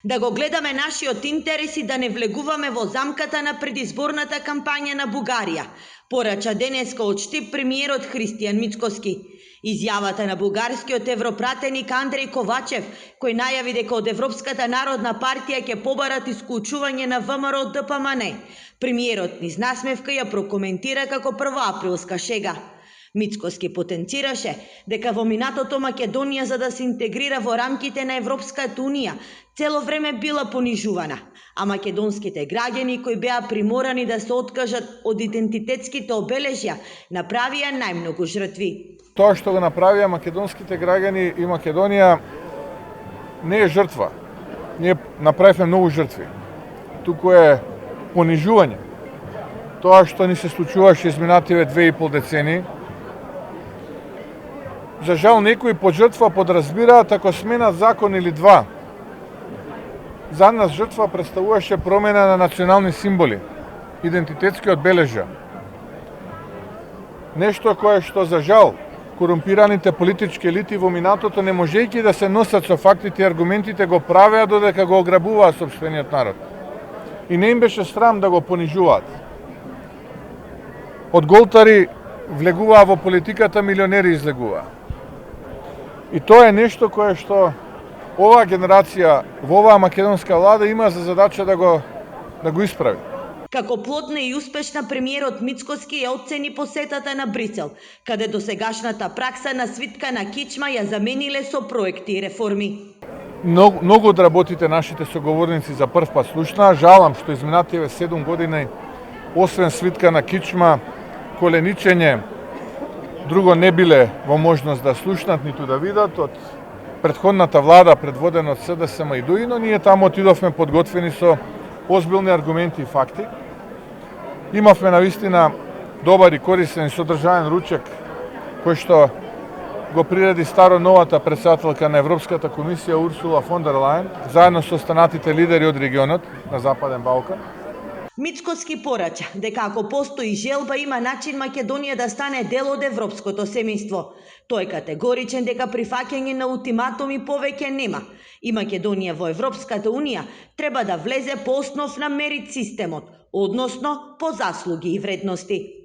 Да го гледаме нашиот интерес и да не влегуваме во замката на предизборната кампања на Бугарија, порача денеска од Штип премиерот Христијан Мицкоски. Изјавата на бугарскиот европратеник Андреј Ковачев, кој најави дека од Европската народна партија ќе побарат исклучување на ВМРО од ДПМН. Премиерот низ насмевка ја прокоментира како првоаприлска шега. Мицкоски потенцираше дека во минатото Македонија за да се интегрира во рамките на Европската Унија цело време била понижувана, а македонските граѓани кои беа приморани да се откажат од идентитетските обележја направија најмногу жртви. Тоа што го направија македонските граѓани и Македонија не е жртва. Ние направивме многу жртви. Туку е понижување. Тоа што ни се случуваше изминативе 2,5 децении. За жал некои под жртва подразбираат ако сменат закон или два. За нас жртва представуваше промена на национални символи, идентитетски одбележја. Нешто кое што за жал корумпираните политички елити во минатото не можејќи да се носат со фактите и аргументите го правеа додека го ограбуваа сопствениот народ. И не им беше срам да го понижуваат. Од голтари влегуваа во политиката, милионери излегуваа. И тоа е нешто кое што оваа генерација во оваа македонска влада има за задача да го исправи. Како плодна и успешна премиерот Мицкоски ја оцени посетата на Брисел, каде досегашната пракса на свитка на кичма ја замениле со проекти и реформи. Многу од работите нашите соговорници за прв пат слушнаа. Жалам што изминативе 7 години, освен свитка на кичма, коленичење, друго не биле во можност да слушнат ниту да видат од претходната влада предводена од СДСМ и ДУИ, но ние таму отидовме подготвени со озбилни аргументи и факти. Имавме навистина добар и корисен и содржаен ручек кој што го приреди старо новата председателка на Европската комисија Урсула фон дер Лајен, заедно со останатите лидери од регионот на Западен Балкан. Мицкоски порача дека ако постои желба има начин Македонија да стане дел од европското семејство. Тој е категоричен дека прифаќање на ултиматуми повеќе нема и Македонија во Европската Унија треба да влезе по основ на мерит системот, односно по заслуги и вредности.